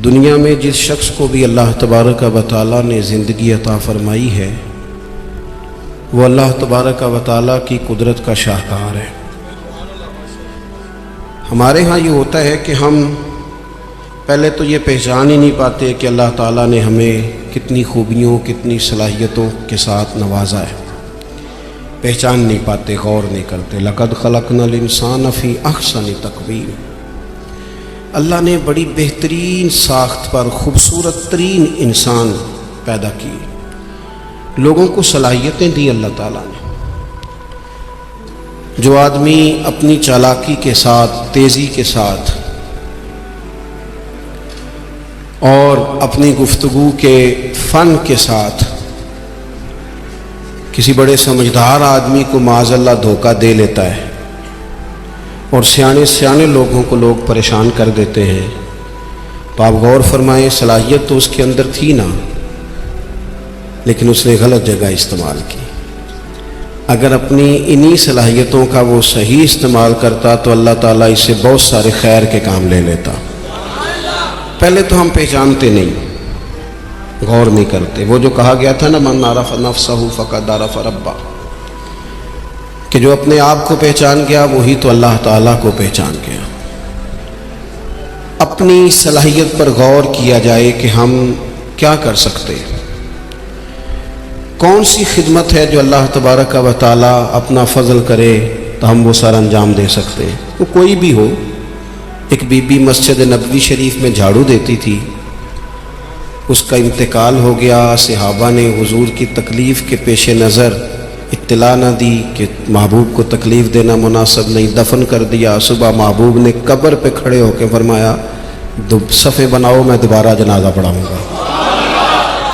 دنیا میں جس شخص کو بھی اللہ تبارک و تعالیٰ نے زندگی عطا فرمائی ہے وہ اللہ تبارک و تعالیٰ کی قدرت کا شاہکار ہے۔ ہمارے ہاں یہ ہوتا ہے کہ ہم پہلے تو یہ پہچان ہی نہیں پاتے کہ اللہ تعالیٰ نے ہمیں کتنی خوبیوں کتنی صلاحیتوں کے ساتھ نوازا ہے، پہچان نہیں پاتے، غور نہیں کرتے۔ لقد خلقنا الانسان فی احسن تقویم، اللہ نے بڑی بہترین ساخت پر خوبصورت ترین انسان پیدا کی، لوگوں کو صلاحیتیں دی اللہ تعالیٰ نے۔ جو آدمی اپنی چالاکی کے ساتھ، تیزی کے ساتھ اور اپنی گفتگو کے فن کے ساتھ کسی بڑے سمجھدار آدمی کو معاذ اللہ دھوکہ دے لیتا ہے اور سیانے لوگوں کو لوگ پریشان کر دیتے ہیں، تو آپ غور فرمائیں، صلاحیت تو اس کے اندر تھی نا، لیکن اس نے غلط جگہ استعمال کی۔ اگر اپنی انہی صلاحیتوں کا وہ صحیح استعمال کرتا تو اللہ تعالیٰ اس سے بہت سارے خیر کے کام لے لیتا۔ پہلے تو ہم پہچانتے نہیں، غور نہیں کرتے۔ وہ جو کہا گیا تھا نا، من عرف نفسہ فقد عرف ربہ، کہ جو اپنے آپ کو پہچان گیا وہی تو اللہ تعالیٰ کو پہچان گیا۔ اپنی صلاحیت پر غور کیا جائے کہ ہم کیا کر سکتے، کون سی خدمت ہے جو اللہ تبارک و تعالیٰ اپنا فضل کرے تو ہم وہ سر انجام دے سکتے ہیں۔ وہ کوئی بھی ہو، ایک بی بی مسجد نبوی شریف میں جھاڑو دیتی تھی، اس کا انتقال ہو گیا، صحابہ نے حضور کی تکلیف کے پیش نظر اطلاع نہ دی کہ محبوب کو تکلیف دینا مناسب نہیں، دفن کر دیا۔ صبح محبوب نے قبر پہ کھڑے ہو کے فرمایا، صفیں بناؤ، میں دوبارہ جنازہ پڑھاؤں گا۔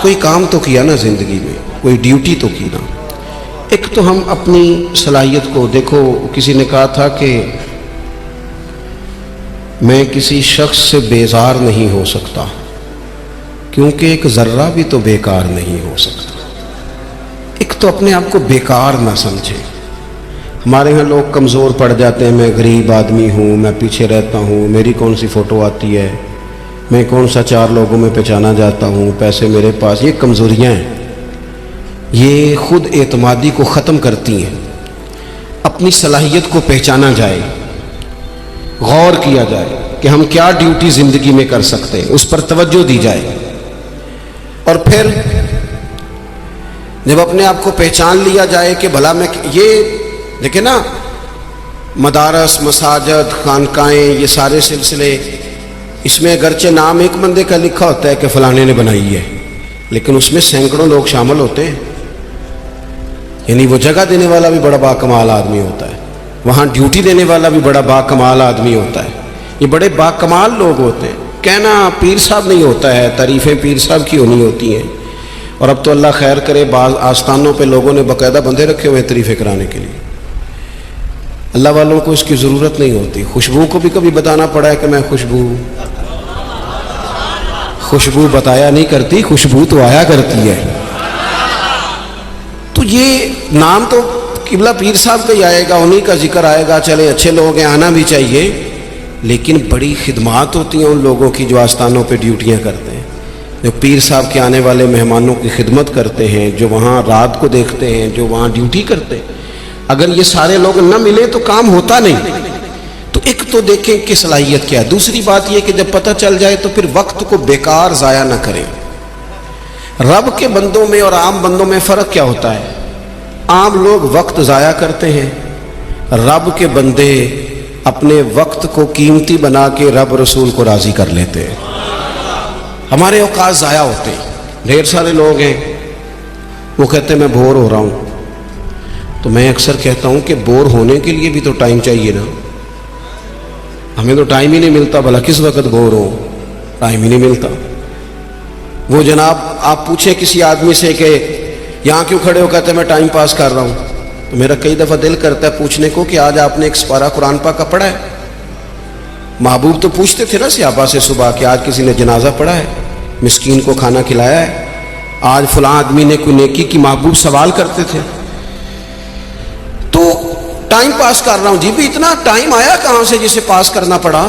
کوئی کام تو کیا نا زندگی میں، کوئی ڈیوٹی تو کی نا۔ ایک تو ہم اپنی صلاحیت کو دیکھو، کسی نے کہا تھا کہ میں کسی شخص سے بیزار نہیں ہو سکتا کیونکہ ایک ذرہ بھی تو بیکار نہیں ہو سکتا۔ ایک تو اپنے آپ کو بیکار نہ سمجھے۔ ہمارے ہاں لوگ کمزور پڑ جاتے ہیں، میں غریب آدمی ہوں، میں پیچھے رہتا ہوں، میری کون سی فوٹو آتی ہے، میں کون سا چار لوگوں میں پہچانا جاتا ہوں، پیسے میرے پاس۔ یہ کمزوریاں ہیں، یہ خود اعتمادی کو ختم کرتی ہیں۔ اپنی صلاحیت کو پہچانا جائے، غور کیا جائے کہ ہم کیا ڈیوٹی زندگی میں کر سکتے ہیں، اس پر توجہ دی جائے۔ اور پھر جب اپنے آپ کو پہچان لیا جائے کہ بھلا میں یہ دیکھیں نا، مدارس، مساجد، خانقاہیں، یہ سارے سلسلے، اس میں اگرچہ نام ایک بندے کا لکھا ہوتا ہے کہ فلانے نے بنائی ہے، لیکن اس میں سینکڑوں لوگ شامل ہوتے ہیں۔ یعنی وہ جگہ دینے والا بھی بڑا باکمال آدمی ہوتا ہے، وہاں ڈیوٹی دینے والا بھی بڑا باکمال آدمی ہوتا ہے۔ یہ بڑے باکمال لوگ ہوتے ہیں۔ کہنا پیر صاحب نہیں ہوتا ہے، تعریفیں پیر صاحب کی ہونی ہوتی ہیں۔ اور اب تو اللہ خیر کرے، بعض آستانوں پہ لوگوں نے باقاعدہ بندے رکھے ہوئے تعریفیں کرانے کے لیے۔ اللہ والوں کو اس کی ضرورت نہیں ہوتی۔ خوشبو کو بھی کبھی بتانا پڑا ہے کہ میں خوشبو بتایا نہیں کرتی، خوشبو تو آیا کرتی ہے۔ تو یہ نام تو قبلہ پیر صاحب کا ہی آئے گا، انہی کا ذکر آئے گا، چلے اچھے لوگ ہیں، آنا بھی چاہیے، لیکن بڑی خدمات ہوتی ہیں ان لوگوں کی جو آستانوں پہ ڈیوٹیاں کرتے ہیں، جو پیر صاحب کے آنے والے مہمانوں کی خدمت کرتے ہیں، جو وہاں رات کو دیکھتے ہیں، جو وہاں ڈیوٹی کرتے ہیں۔ اگر یہ سارے لوگ نہ ملیں تو کام ہوتا نہیں۔ تو ایک تو دیکھیں کہ صلاحیت کیا ہے۔ دوسری بات یہ کہ جب پتہ چل جائے تو پھر وقت کو بیکار ضائع نہ کریں۔ رب کے بندوں میں اور عام بندوں میں فرق کیا ہوتا ہے؟ عام لوگ وقت ضائع کرتے ہیں، رب کے بندے اپنے وقت کو قیمتی بنا کے رب رسول کو راضی کر لیتے ہیں۔ ہمارے اوقات ضائع ہوتے ہیں۔ ڈھیر سارے لوگ ہیں، وہ کہتے ہیں میں بور ہو رہا ہوں، تو میں اکثر کہتا ہوں کہ بور ہونے کے لیے بھی تو ٹائم چاہیے نا۔ ہمیں تو ٹائم ہی نہیں ملتا، بھلا کس وقت بور ہو، ٹائم ہی نہیں ملتا۔ وہ جناب آپ پوچھیں کسی آدمی سے کہ یہاں کیوں کھڑے ہو، کہتے ہیں میں ٹائم پاس کر رہا ہوں، تو میرا کئی دفعہ دل کرتا ہے پوچھنے کو کہ آج آپ نے ایک سپارہ قرآن پاک کا پڑھا ہے؟ محبوب تو پوچھتے تھے نا صحابہ سے صبح کہ آج کسی نے جنازہ پڑھا ہے، مسکین کو کھانا کھلایا ہے، آج فلاں آدمی نے کوئی نیکی کی، محبوب سوال کرتے تھے۔ تو ٹائم پاس کر رہا ہوں، جی بھی اتنا ٹائم آیا کہاں سے جسے پاس کرنا پڑا؟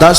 10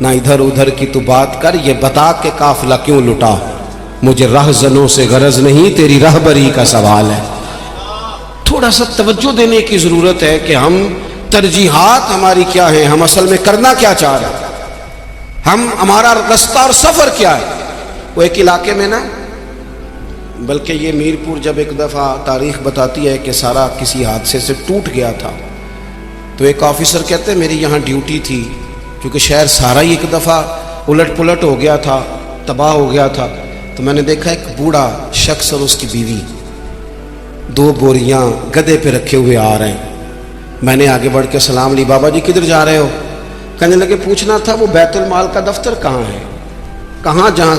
نہ ادھر ادھر کی تو بات کر، یہ بتا کہ قافلہ کیوں لٹا، مجھے رہزنوں سے غرض نہیں، تیری رہبری کا سوال ہے۔ تھوڑا سا توجہ دینے کی ضرورت ہے کہ ہم ترجیحات ہماری کیا ہیں، ہم اصل میں کرنا کیا چاہ رہے ہیں، ہمارا رستہ اور سفر کیا ہے۔ وہ ایک علاقے میں نا، بلکہ یہ میرپور جب ایک دفعہ تاریخ بتاتی ہے کہ سارا کسی حادثے سے ٹوٹ گیا تھا، تو ایک آفیسر کہتے ہیں میری یہاں ڈیوٹی تھی، کیونکہ شہر سارا ہی ایک دفعہ الٹ پلٹ ہو گیا تھا، تباہ ہو گیا تھا، تو میں نے دیکھا ایک بوڑھا شخص اور اس کی بیوی 2 بوریاں گدے پہ رکھے ہوئے آ رہے ہیں۔ میں نے آگے بڑھ کے سلام لی، بابا جی کدھر جا رہے ہو؟ کہنے لگے پوچھنا تھا وہ بیت المال کا دفتر کہاں ہے، کہاں جہاں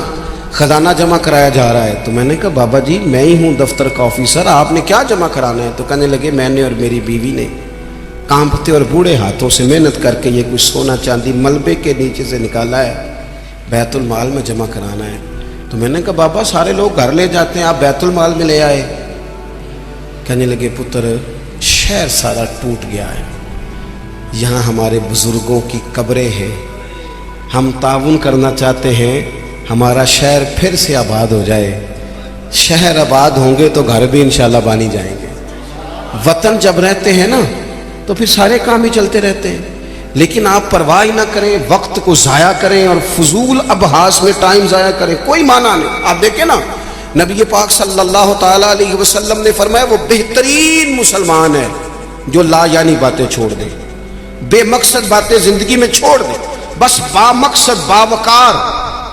خزانہ جمع کرایا جا رہا ہے؟ تو میں نے کہا بابا جی میں ہی ہوں دفتر کا آفیسر، آپ نے کیا جمع کرانا ہے؟ تو کہنے لگے میں نے اور میری بیوی نے کانپتے اور بوڑھے ہاتھوں سے محنت کر کے یہ کچھ سونا چاندی ملبے کے نیچے سے نکالا ہے، بیت المال میں جمع کرانا ہے۔ تو میں نے کہا بابا سارے لوگ گھر لے جاتے ہیں، آپ بیت المال میں لے آئے؟ کہنے لگے پتر شہر سارا ٹوٹ گیا ہے، یہاں ہمارے بزرگوں کی قبریں ہیں، ہم تعاون کرنا چاہتے ہیں ہمارا شہر پھر سے آباد ہو جائے۔ شہر آباد ہوں گے تو گھر بھی انشاءاللہ بانی جائیں گے۔ وطن جب رہتے ہیں نا تو پھر سارے کام ہی چلتے رہتے ہیں، لیکن آپ پرواہ ہی نہ کریں، وقت کو ضائع کریں اور فضول ابحاث میں ٹائم ضائع کریں، کوئی معنی نہیں۔ آپ دیکھیں نا نبی پاک صلی اللہ تعالیٰ علیہ وسلم نے فرمایا وہ بہترین مسلمان ہے جو لا یعنی باتیں چھوڑ دے، بے مقصد باتیں زندگی میں چھوڑ دے، بس با مقصد باوقار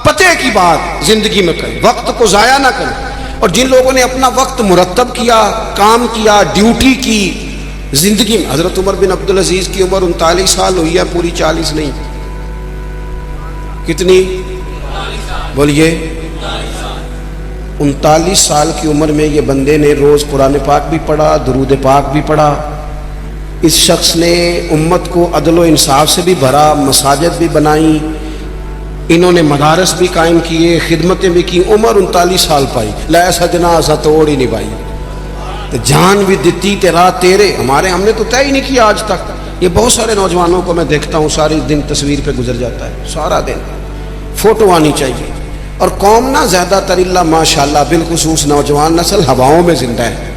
پتے کی بات زندگی میں کریں، وقت کو ضائع نہ کریں۔ اور جن لوگوں نے اپنا وقت مرتب کیا، کام کیا، ڈیوٹی کی زندگی میں، حضرت عمر بن عبدالعزیز کی عمر 39 سال ہوئی ہے، پوری 40 نہیں، کتنی بولیے؟ 39 سال کی عمر میں یہ بندے نے روز قرآن پاک بھی پڑھا، درود پاک بھی پڑھا۔ اس شخص نے امت کو عدل و انصاف سے بھی بھرا، مساجد بھی بنائی، انہوں نے مدارس بھی قائم کیے، خدمتیں بھی کی، عمر 39 سال پائی، لے سجنا سا توڑ ہی نہیں پائی، تو جان بھی دیتی تیرا تیرے، ہم نے تو طے ہی نہیں کیا آج تک۔ یہ بہت سارے نوجوانوں کو میں دیکھتا ہوں ساری دن تصویر پہ گزر جاتا ہے، سارا دن فوٹو آنی چاہیے۔ اور قوم نہ زیادہ تر اللہ ماشاءاللہ بالخصوص نوجوان نسل ہواؤں میں زندہ ہے،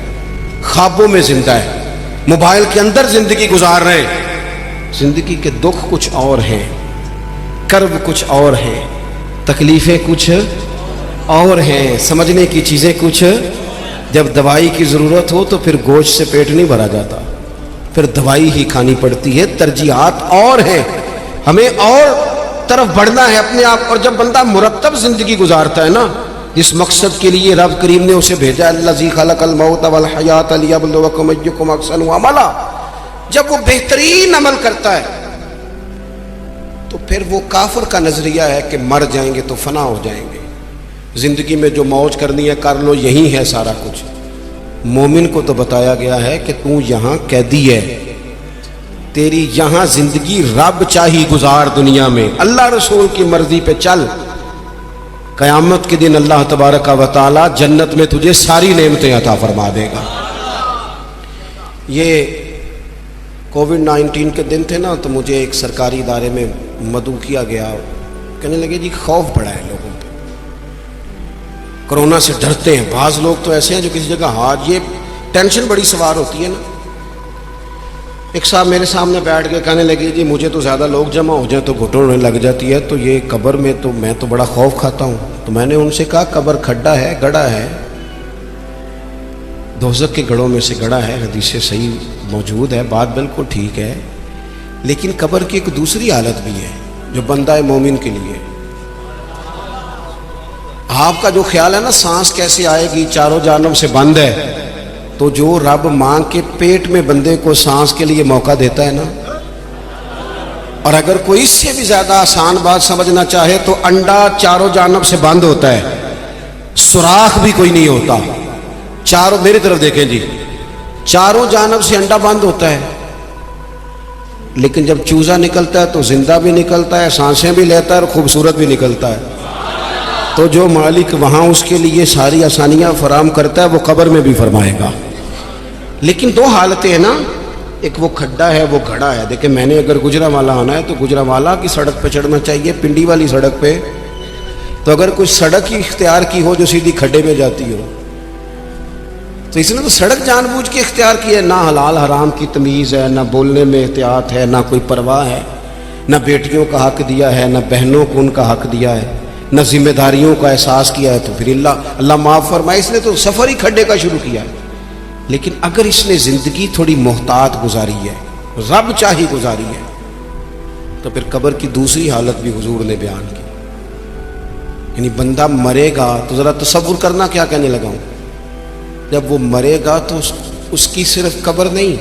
خوابوں میں زندہ ہے، موبائل کے اندر زندگی گزار رہے ہیں۔ زندگی کے دکھ کچھ اور ہیں، کرب کچھ اور ہیں، تکلیفیں کچھ اور ہیں، سمجھنے کی چیزیں کچھ۔ جب دوائی کی ضرورت ہو تو پھر گوشت سے پیٹ نہیں بھرا جاتا، پھر دوائی ہی کھانی پڑتی ہے۔ ترجیحات اور ہیں، ہمیں اور طرف بڑھنا ہے اپنے آپ۔ اور جب بندہ مرتب زندگی گزارتا ہے نا، جس مقصد کے لیے رب کریم نے اسے بھیجا، الذی خلق الموت والحیات لیبلوکم ایکم احسن عملا، جب وہ بہترین عمل کرتا ہے تو پھر وہ کافر کا نظریہ ہے کہ مر جائیں گے تو فنا ہو جائیں گے، زندگی میں جو موج کرنی ہے کر لو، یہی ہے سارا کچھ۔ مومن کو تو بتایا گیا ہے کہ تو یہاں قیدی ہے، تیری یہاں زندگی رب چاہی گزار، دنیا میں اللہ رسول کی مرضی پہ چل، قیامت کے دن اللہ تبارک و تعالی جنت میں تجھے ساری نعمتیں عطا فرما دے گا۔ یہ کووڈ-19 کے دن تھے نا، تو مجھے ایک سرکاری ادارے میں مدعو کیا گیا، کہنے لگے جی خوف بڑا ہے لوگوں پہ، کرونا سے ڈرتے ہیں، بعض لوگ تو ایسے ہیں جو کسی جگہ ہاتھ، یہ ٹینشن بڑی سوار ہوتی ہے نا۔ ایک صاحب میرے سامنے بیٹھ کے کہنے لگے جی مجھے تو زیادہ لوگ جمع ہو جائیں تو گھٹن لگ جاتی ہے، تو یہ قبر میں تو میں تو بڑا خوف کھاتا ہوں۔ تو میں نے ان سے کہا قبر کھڈا ہے، گڑھا ہے، دوزخ کے گڑھوں میں سے گڑھا ہے، حدیث صحیح موجود ہے، بات بالکل ٹھیک ہے، لیکن قبر کی ایک دوسری حالت بھی ہے جو بندہ مومن کے لیے۔ آپ کا جو خیال ہے نا سانس کیسے آئے گی، چاروں جانب سے بند ہے، تو جو رب ماں کے پیٹ میں بندے کو سانس کے لیے موقع دیتا ہے نا، اور اگر کوئی اس سے بھی زیادہ آسان بات سمجھنا چاہے تو انڈا چاروں جانب سے بند ہوتا ہے، سوراخ بھی کوئی نہیں ہوتا، چاروں، میری طرف دیکھیں جی، چاروں جانب سے انڈا بند ہوتا ہے، لیکن جب چوزا نکلتا ہے تو زندہ بھی نکلتا ہے، سانسیں بھی لیتا ہے اور خوبصورت بھی نکلتا ہے۔ تو جو مالک وہاں اس کے لیے ساری آسانیاں فراہم کرتا ہے وہ قبر میں بھی فرمائے گا۔ لیکن دو حالتیں ہیں نا، ایک وہ کھڈا ہے وہ گھڑا ہے. دیکھیں میں نے اگر گجرانوالہ آنا ہے تو گجرانوالہ کی سڑک پہ چڑھنا چاہیے, پنڈی والی سڑک پہ تو اگر کوئی سڑک ہی اختیار کی ہو جو سیدھی کھڈے میں جاتی ہو, تو اس نے تو سڑک جان بوجھ کے اختیار کی ہے. نہ حلال حرام کی تمیز ہے, نہ بولنے میں احتیاط ہے, نہ کوئی پرواہ ہے, نہ بیٹیوں کا حق دیا ہے, نہ بہنوں کو ان کا حق دیا ہے, نہ ذمہ داریوں کا احساس کیا ہے. تو پھر اللہ معاف فرمائے, اس نے تو سفر ہی کھڈے کا شروع کیا ہے. لیکن اگر اس نے زندگی تھوڑی محتاط گزاری ہے, رب چاہی گزاری ہے, تو پھر قبر کی دوسری حالت بھی حضور نے بیان کی. یعنی بندہ مرے گا تو ذرا تصور کرنا کیا کہنے لگا ہوں, جب وہ مرے گا تو اس کی صرف قبر نہیں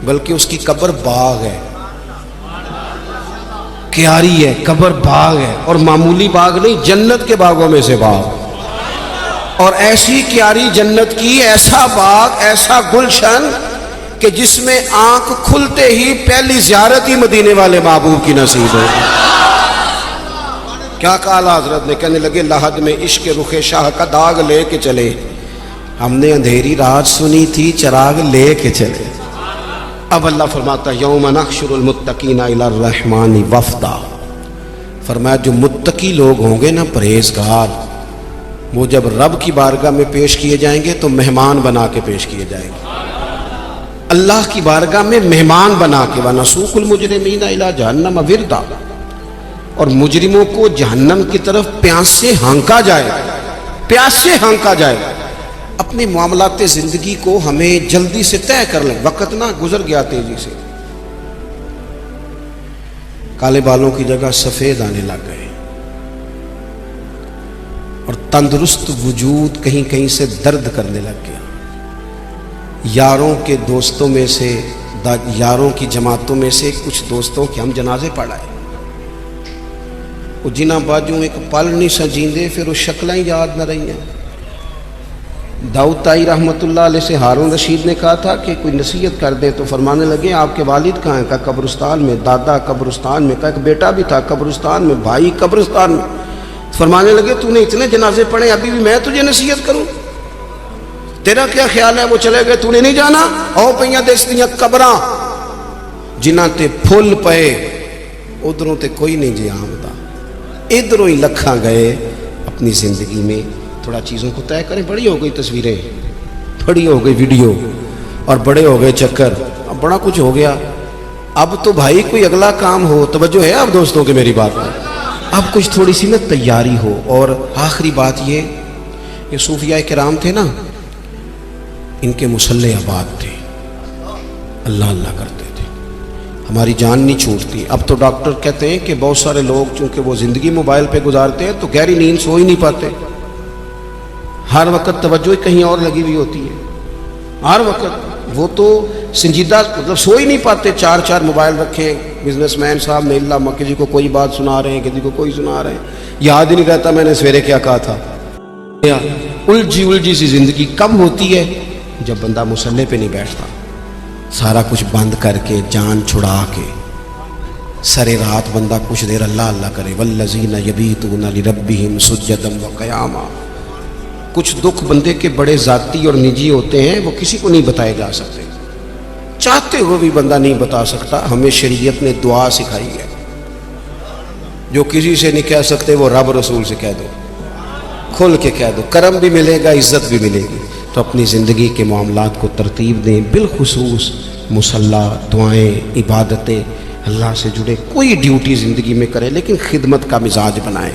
بلکہ اس کی قبر باغ ہے, کیاری ہے, قبر باغ ہے, اور معمولی باغ نہیں, جنت کے باغوں میں سے باغ. اور ایسی کیاری جنت کی, ایسا باغ, ایسا گلشن کہ جس میں آنکھ کھلتے ہی پہلی زیارت ہی مدینے والے محبوب کی نصیب ہو. کیا کہا حضرت نے, کہنے لگے لحد میں عشق رخ شاہ کا داغ لے کے چلے, ہم نے اندھیری رات سنی تھی چراغ لے کے چلے. اب اللہ فرماتا یوم نحشر المتقین الی الرحمن وفدا. فرمایا جو متقی لوگ ہوں گے نا, پرہیزگار, وہ جب رب کی بارگاہ میں پیش کیے جائیں گے تو مہمان بنا کے پیش کیے جائیں گے. اللہ کی بارگاہ میں مہمان بنا کے, وَنَسُوقُ الْمُجْرِمِينَ إِلَىٰ جَهَنَّمَ وِرْدًا, اور مجرموں کو جہنم کی طرف پیاس سے ہانکا جائے, پیاس سے ہانکا جائے. اپنے معاملات زندگی کو ہمیں جلدی سے طے کر لیں, وقت نہ گزر گیا تیزی سے. کالے بالوں کی جگہ سفید آنے لگ گئے, اور تندرست وجود کہیں کہیں سے درد کرنے لگ گیا. یاروں کے دوستوں میں سے, یاروں کی جماعتوں میں سے کچھ دوستوں کے ہم جنازے پڑھائے, وہ جنہ باجوں ایک پل نہیں سجیندے, پھر وہ شکلیں یاد نہ رہی ہیں. داؤد تائی رحمۃ اللہ علیہ سے ہارون رشید نے کہا تھا کہ کوئی نصیحت کر دے, تو فرمانے لگے آپ کے والد کہاں ہیں؟ کہا قبرستان میں. دادا قبرستان میں. کہا ایک بیٹا بھی تھا قبرستان میں, بھائی قبرستان میں. فرمانے لگے تو نے اتنے جنازے پڑھے, ابھی بھی میں تجھے نصیحت کروں؟ تیرا کیا خیال ہے؟ وہ چلے گئے, تو نے نہیں جانا؟ او پئیاں دستیاں قبراں جنہ تے پھل پئے, ادھروں تے کوئی نہیں جی آمدا, ادھروں ہی لکھاں گئے. اپنی زندگی میں تھوڑا چیزوں کو طے کریں. بڑی ہو گئی تصویریں, بڑی ہو گئی ویڈیو, اور بڑے ہو گئے چکر, اب بڑا کچھ ہو گیا. اب تو بھائی کوئی اگلا کام ہو, توجہ ہے اب دوستوں کے میری بات میں, اب کچھ تھوڑی سی نا تیاری ہو. اور آخری بات یہ صوفیاء کرام تھے نا, ان کے مصلے آباد تھے, اللہ اللہ کرتے تھے, ہماری جان نہیں چھوٹتی. اب تو ڈاکٹر کہتے ہیں کہ بہت سارے لوگ چونکہ وہ زندگی موبائل پہ گزارتے ہیں تو گہری نیند سو ہی نہیں پاتے, ہر وقت توجہ کہیں اور لگی ہوئی ہوتی ہے, ہر وقت. وہ تو سنجیدہ مطلب سو ہی نہیں پاتے, چار چار موبائل رکھے. بزنس مین صاحب نے اللہ کسی کو کوئی بات سنا رہے ہیں, کسی کو کوئی سنا رہے ہیں, یاد ہی نہیں رہتا میں نے سویرے کیا کہا تھا. الجھی سی زندگی کب ہوتی ہے؟ جب بندہ مصلے پہ نہیں بیٹھتا, سارا کچھ بند کر کے, جان چھڑا کے, سر رات بندہ کچھ دیر اللہ اللہ کرے. والذین یبیتون لربہم سجدا وقیاما. کچھ دکھ بندے کے بڑے ذاتی اور نجی ہوتے ہیں, وہ کسی کو نہیں بتائے جا سکتے, چاہتے ہوئے بھی بندہ نہیں بتا سکتا. ہمیں شریعت نے دعا سکھائی ہے, جو کسی سے نہیں کہہ سکتے وہ رب رسول سے کہہ دو, کھل کے کہہ دو, کرم بھی ملے گا, عزت بھی ملے گی. تو اپنی زندگی کے معاملات کو ترتیب دیں, بالخصوص مصلی, دعائیں, عبادتیں, اللہ سے جڑے کوئی ڈیوٹی زندگی میں کریں, لیکن خدمت کا مزاج بنائیں.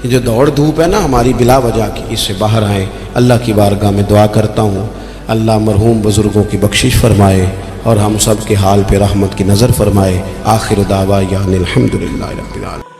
یہ جو دوڑ دھوپ ہے نا ہماری بلا وجہ کی, اس سے باہر آئیں. اللہ کی بارگاہ میں دعا کرتا ہوں اللہ مرحوم بزرگوں کی بخشش فرمائے اور ہم سب کے حال پہ رحمت کی نظر فرمائے. آخر دعوانا الحمدللہ رب العالمین.